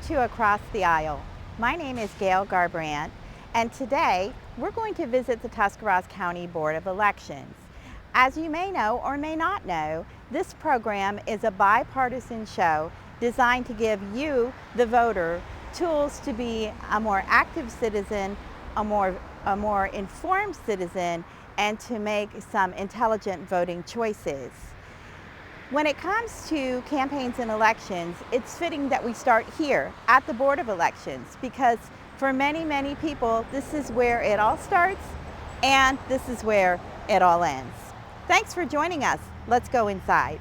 to Across the Aisle. My name is Gail Garbrandt, and today we're going to visit the Tuscarawas County Board of Elections. As you may know or may not know, this program is a bipartisan show designed to give you, the voter, tools to be a more active citizen, a more informed citizen, and to make some intelligent voting choices. When it comes to campaigns and elections, it's fitting that we start here at the Board of Elections, because for many, many people, this is where it all starts and this is where it all ends. Thanks for joining us. Let's go inside.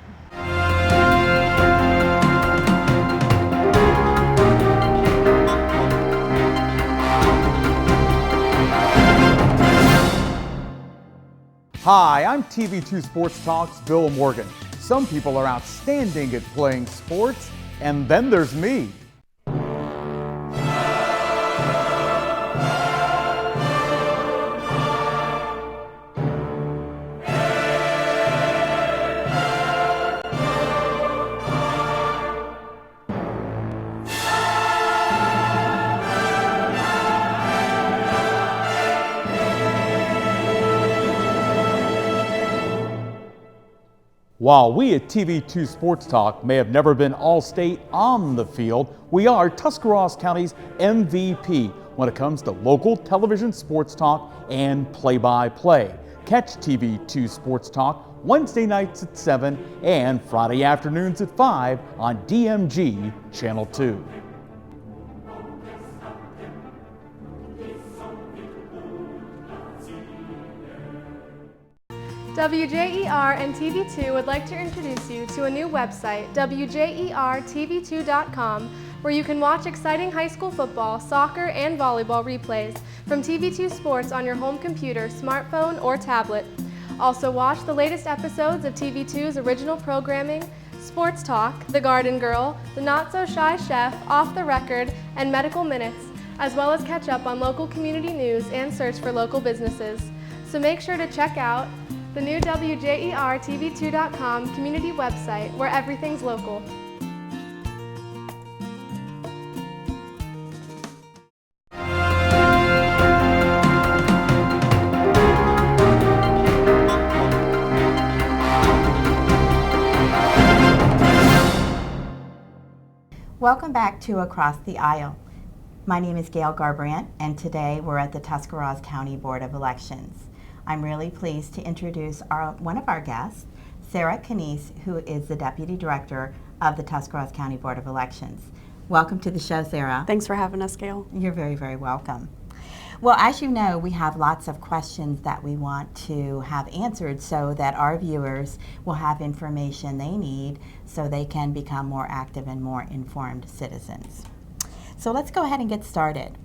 Hi, I'm TV2 Sports Talk's Bill Morgan. Some people are outstanding at playing sports, and then there's me. While we at TV2 Sports Talk may have never been All-State on the field, we are Tuscarawas County's MVP when it comes to local television sports talk and play-by-play. Catch TV2 Sports Talk Wednesday nights at 7 and Friday afternoons at 5 on DMG Channel 2. WJER and TV2 would like to introduce you to a new website, WJERTV2.com, where you can watch exciting high school football, soccer, and volleyball replays from TV2 Sports on your home computer, smartphone, or tablet. Also watch the latest episodes of TV2's original programming, Sports Talk, The Garden Girl, The Not So Shy Chef, Off the Record, and Medical Minutes, as well as catch up on local community news and search for local businesses. So make sure to check out the new WJERTV2.com community website where everything's local. Welcome back to Across the Aisle. My name is Gail Garbrandt, and today we're at the Tuscarawas County Board of Elections. I'm really pleased to introduce one of our guests, Sarah Canese, who is the Deputy Director of the Tuscarawas County Board of Elections. Welcome to the show, Sarah. Thanks for having us, Gail. You're very, very welcome. Well, as you know, we have lots of questions that we want to have answered so that our viewers will have information they need so they can become more active and more informed citizens. So let's go ahead and get started.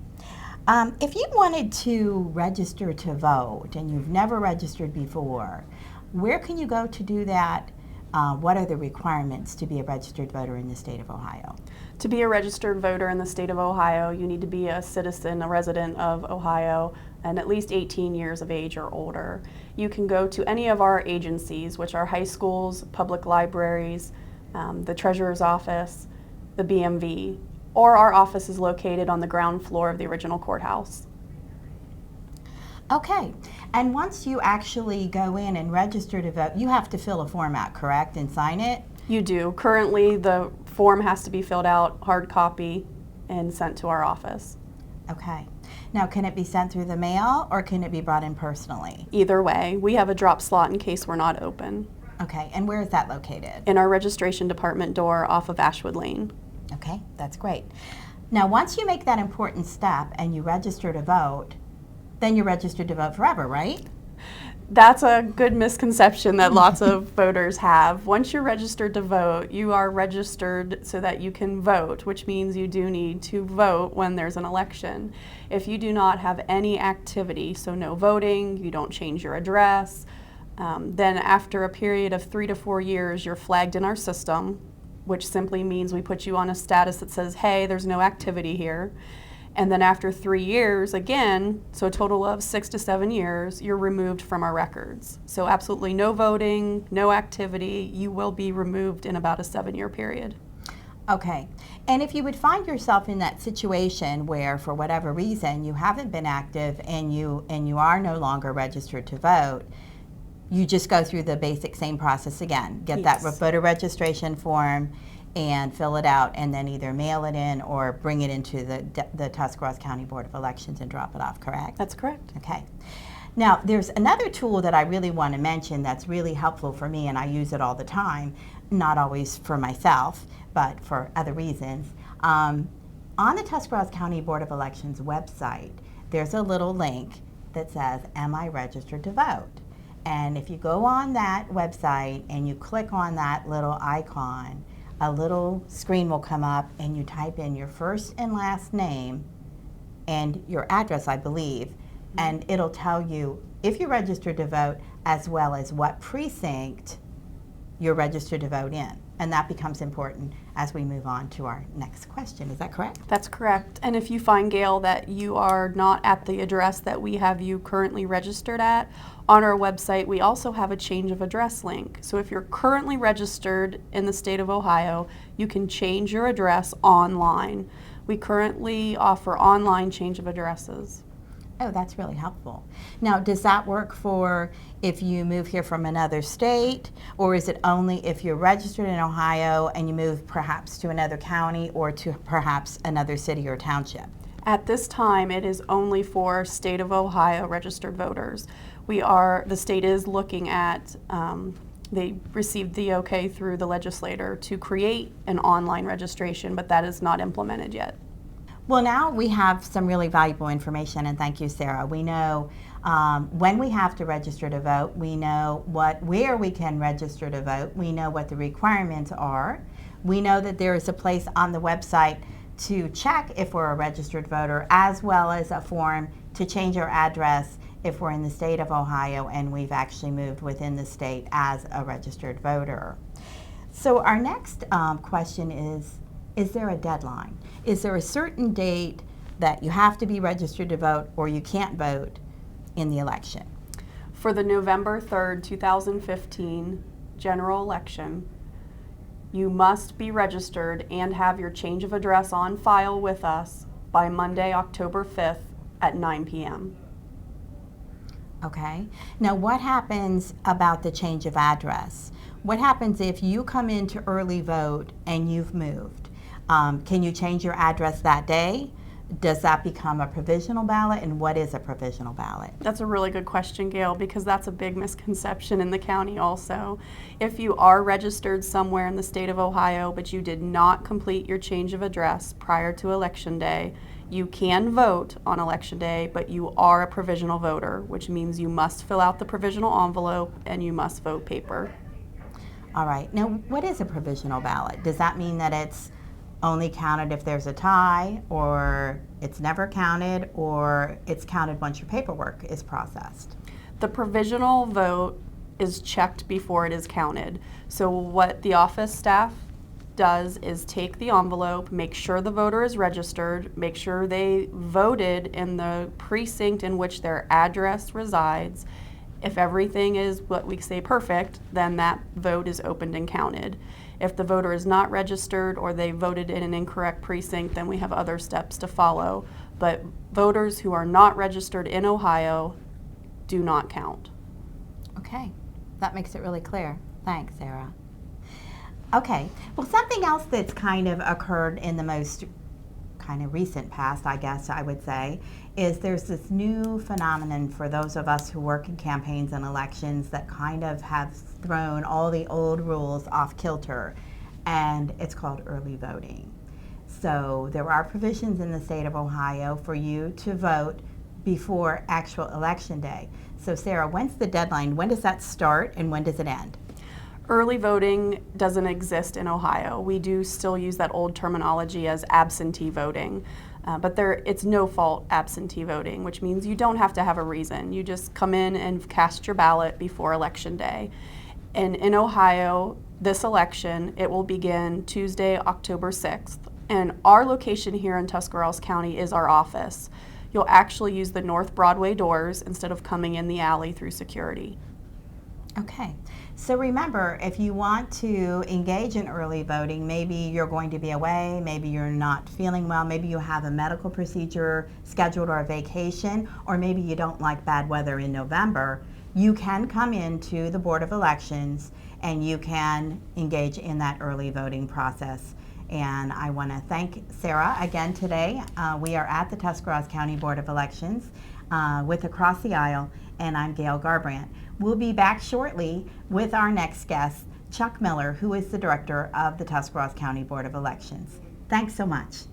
If you wanted to register to vote and you've never registered before, where can you go to do that? What are the requirements to be a registered voter in the state of Ohio? To be a registered voter in the state of Ohio, you need to be a citizen, a resident of Ohio, and at least 18 years of age or older. You can go to any of our agencies, which are high schools, public libraries, the treasurer's office, the BMV, or our office is located on the ground floor of the original courthouse. Okay, and once you actually go in and register to vote, you have to fill a form out, correct, and sign it? You do. Currently, the form has to be filled out, hard copy, and sent to our office. Okay. Now, can it be sent through the mail or can it be brought in personally? Either way. We have a drop slot in case we're not open. Okay, and where is that located? In our registration department door off of Ashwood Lane. Okay, that's great. Now, once you make that important step and you register to vote, then you're registered to vote forever, right? That's a good misconception that lots of voters have. Once you're registered to vote, you are registered so that you can vote, which means you do need to vote when there's an election. If you do not have any activity, so no voting, you don't change your address, then after a period of 3 to 4 years, you're flagged in our system, which simply means we put you on a status that says, hey, there's no activity here. And then after 3 years, again, so a total of 6 to 7 years, you're removed from our records. So absolutely no voting, no activity, you will be removed in about a 7-year period. Okay. And if you would find yourself in that situation where, for whatever reason, you haven't been active and you are no longer registered to vote, you just go through the basic same process again. Get that Yes. voter registration form and fill it out, and then either mail it in or bring it into the Tuscarawas County Board of Elections and drop it off, correct? That's correct. Okay. Now, there's another tool that I really want to mention that's really helpful for me, and I use it all the time, not always for myself, but for other reasons. On the Tuscarawas County Board of Elections website, there's a little link that says, "Am I registered to vote?" And if you go on that website and you click on that little icon, a little screen will come up and you type in your first and last name and your address, I believe, and it'll tell you if you're registered to vote as well as what precinct you're registered to vote in. And that becomes important as we move on to our next question. Is that correct? That's correct. And if you find, Gail, that you are not at the address that we have you currently registered at, on our website we also have a change of address link. So if you're currently registered in the state of Ohio, you can change your address online. We currently offer online change of addresses. Oh, that's really helpful. Now, does that work for if you move here from another state, or is it only if you're registered in Ohio and you move perhaps to another county or to perhaps another city or township? At this time, it is only for state of Ohio registered voters. The state is looking at, they received the okay through the legislator to create an online registration, but that is not implemented yet. Well, now we have some really valuable information, and thank you, Sarah. We know when we have to register to vote. We know where we can register to vote. We know what the requirements are. We know that there is a place on the website to check if we're a registered voter, as well as a form to change our address if we're in the state of Ohio and we've actually moved within the state as a registered voter. So our next question is there a deadline? Is there a certain date that you have to be registered to vote or you can't vote in the election? For the November 3rd, 2015 general election, you must be registered and have your change of address on file with us by Monday, October 5th at 9 p.m. Okay. Now, what happens about the change of address? What happens if you come in to early vote and you've moved? Can you change your address that day? Does that become a provisional ballot? And what is a provisional ballot? That's a really good question, Gail, because that's a big misconception in the county also. If you are registered somewhere in the state of Ohio, but you did not complete your change of address prior to Election Day, you can vote on Election Day, but you are a provisional voter, which means you must fill out the provisional envelope and you must vote paper. All right. Now, what is a provisional ballot? Does that mean that it's only counted if there's a tie, or it's never counted, or it's counted once your paperwork is processed? The provisional vote is checked before it is counted. So what the office staff does is take the envelope, make sure the voter is registered, make sure they voted in the precinct in which their address resides. If everything is what we say perfect, then that vote is opened and counted. If the voter is not registered or they voted in an incorrect precinct, then we have other steps to follow. But voters who are not registered in Ohio do not count. Okay, that makes it really clear. Thanks, Sarah. Okay, well, something else that's kind of occurred in the most kind of recent past, I guess I would say, is there's this new phenomenon for those of us who work in campaigns and elections that kind of have thrown all the old rules off kilter, and it's called early voting. So there are provisions in the state of Ohio for you to vote before actual election day. So Sarah, when's the deadline? When does that start and when does it end? Early voting doesn't exist in Ohio. We do still use that old terminology as absentee voting, but it's no-fault absentee voting, which means you don't have to have a reason. You just come in and cast your ballot before Election Day. And in Ohio, this election, it will begin Tuesday, October 6th. And our location here in Tuscarawas County is our office. You'll actually use the North Broadway doors instead of coming in the alley through security. Okay, so remember, if you want to engage in early voting, maybe you're going to be away, maybe you're not feeling well, maybe you have a medical procedure scheduled or a vacation, or maybe you don't like bad weather in November, you can come into the Board of Elections and you can engage in that early voting process. And I want to thank Sarah again today. We are at the Tuscarawas County Board of Elections with Across the Aisle, and I'm Gail Garbrandt. We'll be back shortly with our next guest, Chuck Miller, who is the director of the Tuscarawas County Board of Elections. Thanks so much.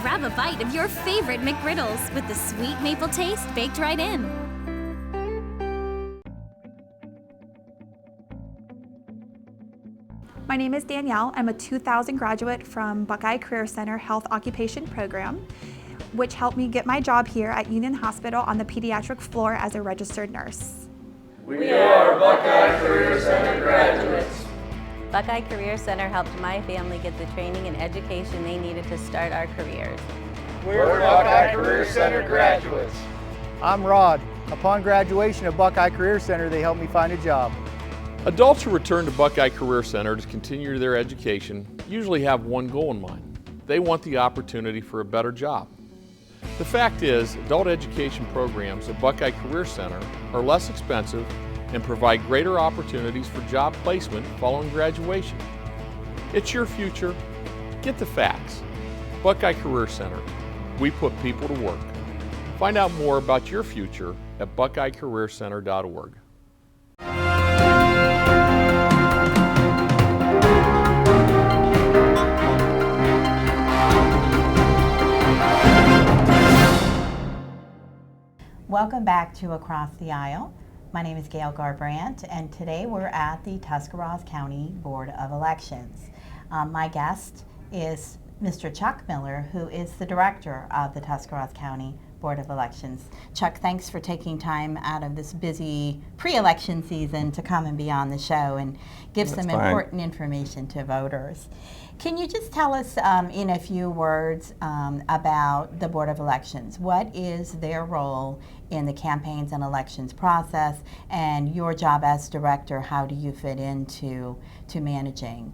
Grab a bite of your favorite McGriddles with the sweet maple taste baked right in. My name is Danielle. I'm a 2000 graduate from Buckeye Career Center Health Occupation Program, which helped me get my job here at Union Hospital on the pediatric floor as a registered nurse. We are Buckeye Career Center graduates. Buckeye Career Center helped my family get the training and education they needed to start our careers. We're Buckeye Career Center graduates. I'm Rod. Upon graduation of Buckeye Career Center, they helped me find a job. Adults who return to Buckeye Career Center to continue their education usually have one goal in mind. They want the opportunity for a better job. The fact is, adult education programs at Buckeye Career Center are less expensive and provide greater opportunities for job placement following graduation. It's your future. Get the facts. Buckeye Career Center. We put people to work. Find out more about your future at buckeyecareercenter.org. Welcome back to Across the Aisle. My name is Gail Garbrandt, and today we're at the Tuscarawas County Board of Elections. My guest is Mr. Chuck Miller, who is the director of the Tuscarawas County Board of Elections. Chuck, thanks for taking time out of this busy pre-election season to come and be on the show and give some important information to voters. Can you just tell us in a few words about the Board of Elections? What is their role in the campaigns and elections process, and your job as director, how do you fit into managing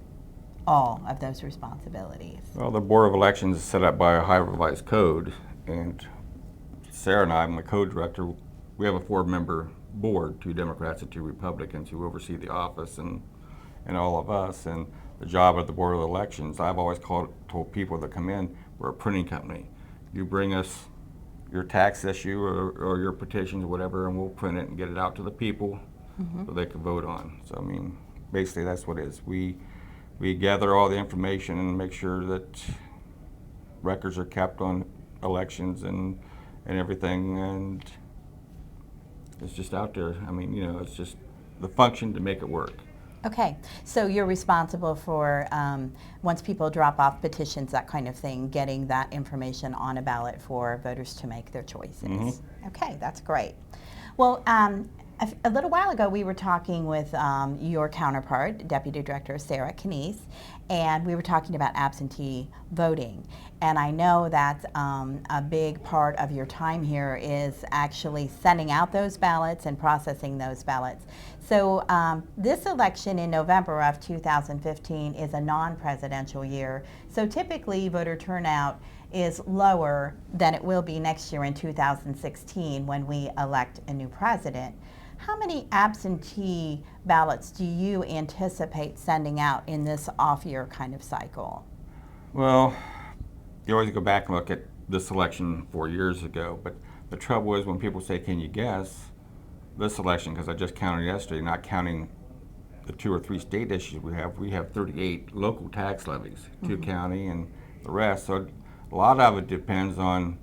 all of those responsibilities? Well, the Board of Elections is set up by a high revised code, and Sarah and I, I'm the code director, we have a 4-member board, 2 Democrats and 2 Republicans who oversee the office and all of us. And the job of the Board of Elections, I've always told people that come in, we're a printing company. You bring us your tax issue or your petitions or whatever, and we'll print it and get it out to the people so they can vote on. So I mean, basically that's what it is. We gather all the information and make sure that records are kept on elections and everything, and it's just out there. I mean, you know, it's just the function to make it work. Okay, so you're responsible for, once people drop off petitions, that kind of thing, getting that information on a ballot for voters to make their choices. Okay, that's great. Well, a little while ago we were talking with your counterpart, Deputy Director Sarah Knies, and we were talking about absentee voting. And I know that a big part of your time here is actually sending out those ballots and processing those ballots. So this election in November of 2015 is a non-presidential year. So typically voter turnout is lower than it will be next year in 2016 when we elect a new president. How many absentee ballots do you anticipate sending out in this off-year kind of cycle? Well, you always go back and look at this election 4 years ago, but the trouble is when people say, can you guess, this election, because I just counted yesterday, not counting the 2 or 3 state issues we have 38 local tax levies, 2 county and the rest. So a lot of it depends on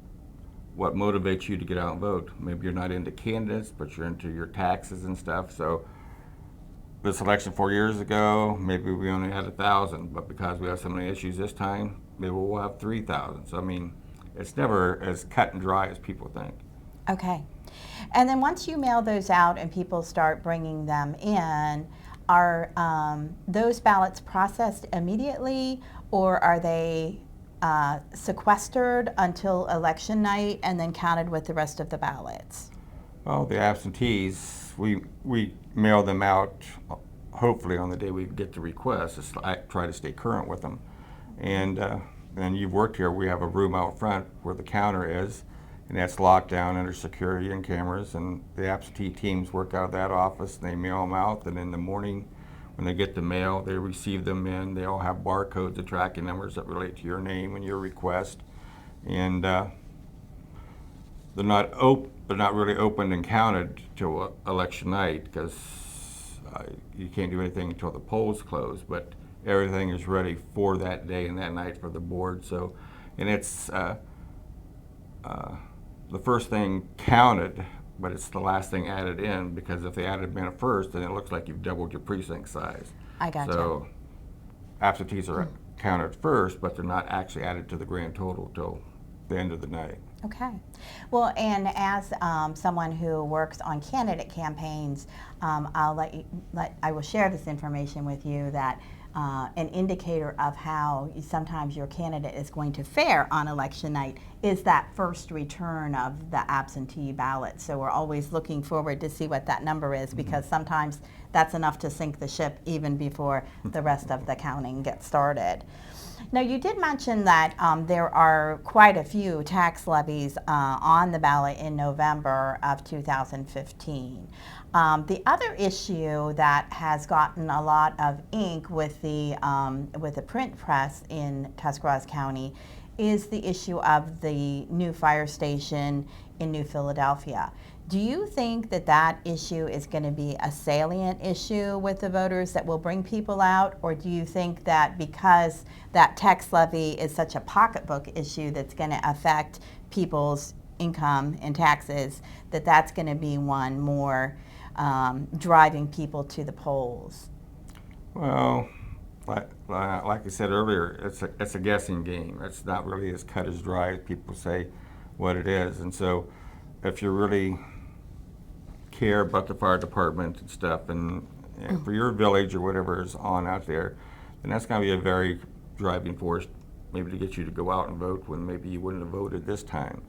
what motivates you to get out and vote. Maybe you're not into candidates, but you're into your taxes and stuff. So this election 4 years ago, maybe we only had 1,000, but because we have so many issues this time, maybe we'll have 3,000. So I mean, it's never as cut and dry as people think. Okay. And then once you mail those out and people start bringing them in, are those ballots processed immediately, or are they sequestered until election night and then counted with the rest of the ballots? Well, the absentees, we mail them out hopefully on the day we get the request. I try to stay current with them. And you've worked here, we have a room out front where the counter is, and that's locked down under security and cameras, and the absentee teams work out of that office, and they mail them out, and in the morning when they get the mail, they receive them in. They all have barcodes and tracking numbers that relate to your name and your request, and they're not really opened and counted till election night, because you can't do anything until the polls close, but everything is ready for that day and that night for the board. So, and it's the first thing counted, but it's the last thing added in, because if they added in first, then it looks like you've doubled your precinct size. I gotcha. So absentees are counted first, but they're not actually added to the grand total till the end of the night. Okay. Well, and as someone who works on candidate campaigns, I will share this information with you, that an indicator of how sometimes your candidate is going to fare on election night is that first return of the absentee ballot. So we're always looking forward to see what that number is, because sometimes that's enough to sink the ship even before the rest of the counting gets started. Now, you did mention that there are quite a few tax levies on the ballot in November of 2015. The other issue that has gotten a lot of ink with the print press in Tuscarawas County is the issue of the new fire station in New Philadelphia. Do you think that that issue is going to be a salient issue with the voters that will bring people out, or do you think that because that tax levy is such a pocketbook issue that's going to affect people's income and taxes, that that's going to be one more driving people to the polls? Well, like I said earlier, it's a guessing game. It's not really as cut as dry as people say what it is. And so if you really care about the fire department and stuff, and for your village or whatever is on out there, then that's going to be a very driving force, maybe to get you to go out and vote when maybe you wouldn't have voted this time.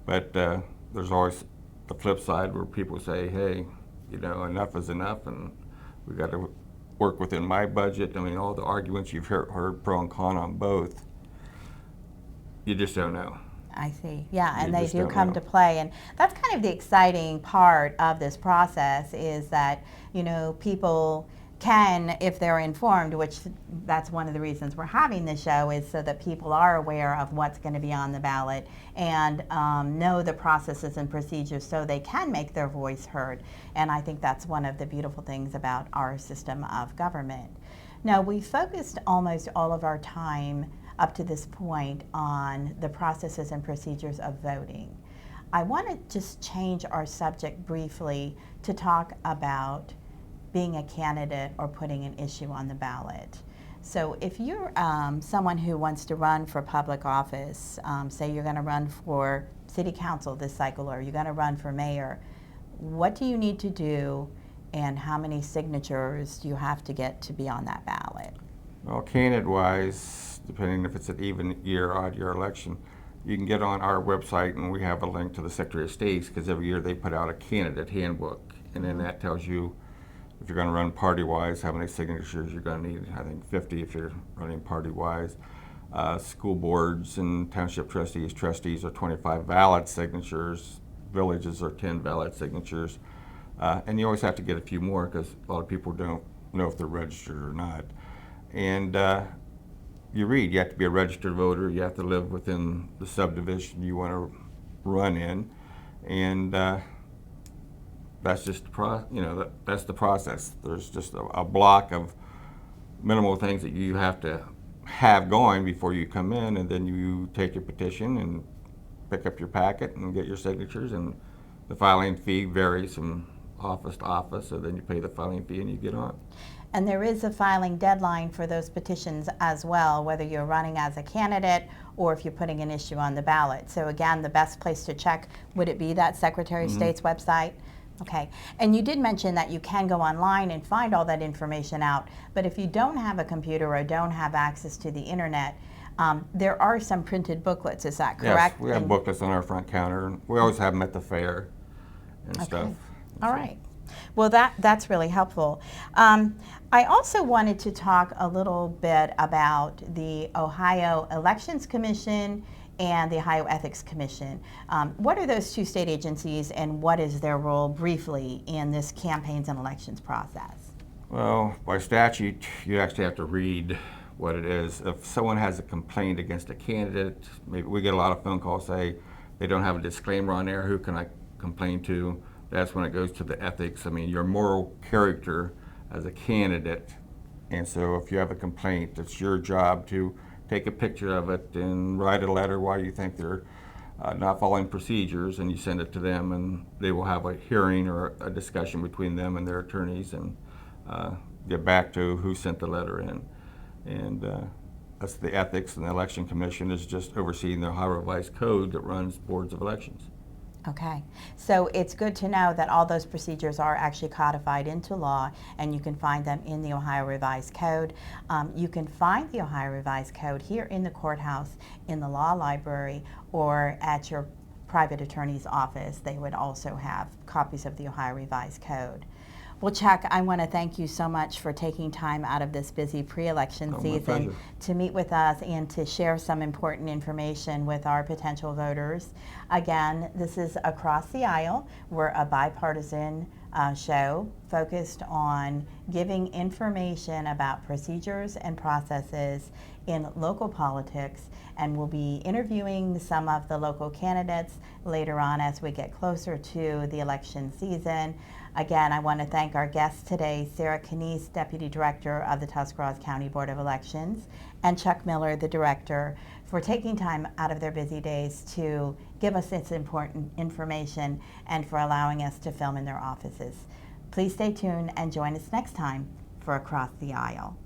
But there's always the flip side where people say, hey, you know, enough is enough, and we got to work within my budget. I mean, all the arguments you've heard pro and con on both, you just don't know. I see. Yeah, and they do come to play, and that's kind of the exciting part of this process, is that, you know, people can, if they're informed, which that's one of the reasons we're having this show, is so that people are aware of what's going to be on the ballot and know the processes and procedures so they can make their voice heard. And I think that's one of the beautiful things about our system of government. Now, we focused almost all of our time up to this point on the processes and procedures of voting. I want to just change our subject briefly to talk about being a candidate or putting an issue on the ballot. So if you're someone who wants to run for public office, say you're going to run for city council this cycle, or you're going to run for mayor, what do you need to do, and how many signatures do you have to get to be on that ballot? Well, candidate-wise, depending if it's an even year, odd year election, you can get on our website, and we have a link to the Secretary of State's, because every year they put out a candidate handbook, and then that tells you if you're going to run party-wise, how many signatures you're going to need. I think 50 if you're running party-wise. School boards and township trustees are 25 valid signatures. Villages are 10 valid signatures. And you always have to get a few more, because a lot of people don't know if they're registered or not. And you have to be a registered voter, you have to live within the subdivision you want to run in, and that's just that's the process. There's just a block of minimal things that you have to have going before you come in, and then you take your petition and pick up your packet and get your signatures, and the filing fee varies from office to office, so then you pay the filing fee and you get on. And there is a filing deadline for those petitions as well, whether you're running as a candidate or if you're putting an issue on the ballot. So again, the best place to check, would it be that Secretary of State's website? Okay, and you did mention that you can go online and find all that information out, but if you don't have a computer or don't have access to the internet, there are some printed booklets, is that correct? Yes, we have booklets on our front counter, and we always have them at the fair and stuff. All right. Well, that's really helpful. I also wanted to talk a little bit about the Ohio Elections Commission and the Ohio Ethics Commission. What are those two state agencies, and what is their role briefly in this campaigns and elections process? Well, by statute, you actually have to read what it is. If someone has a complaint against a candidate, maybe we get a lot of phone calls say they don't have a disclaimer on there, who can I complain to? That's when it goes to the ethics. I mean, your moral character as a candidate. And so if you have a complaint, it's your job to take a picture of it and write a letter why you think they're not following procedures, and you send it to them, and they will have a hearing or a discussion between them and their attorneys and get back to who sent the letter in. And that's the ethics, and the Election Commission is just overseeing the Ohio Revised Code that runs boards of elections. Okay, so it's good to know that all those procedures are actually codified into law, and you can find them in the Ohio Revised Code. You can find the Ohio Revised Code here in the courthouse, in the law library, or at your private attorney's office. They would also have copies of the Ohio Revised Code. Well, Chuck, I want to thank you so much for taking time out of this busy pre-election season to meet with us and to share some important information with our potential voters. Again, this is Across the Aisle. We're a bipartisan show focused on giving information about procedures and processes in local politics, and we'll be interviewing some of the local candidates later on as we get closer to the election season. Again, I want to thank our guests today, Sarah Canese, Deputy Director of the Tuscarawas County Board of Elections, and Chuck Miller, the Director, for taking time out of their busy days to give us this important information and for allowing us to film in their offices. Please stay tuned and join us next time for Across the Aisle.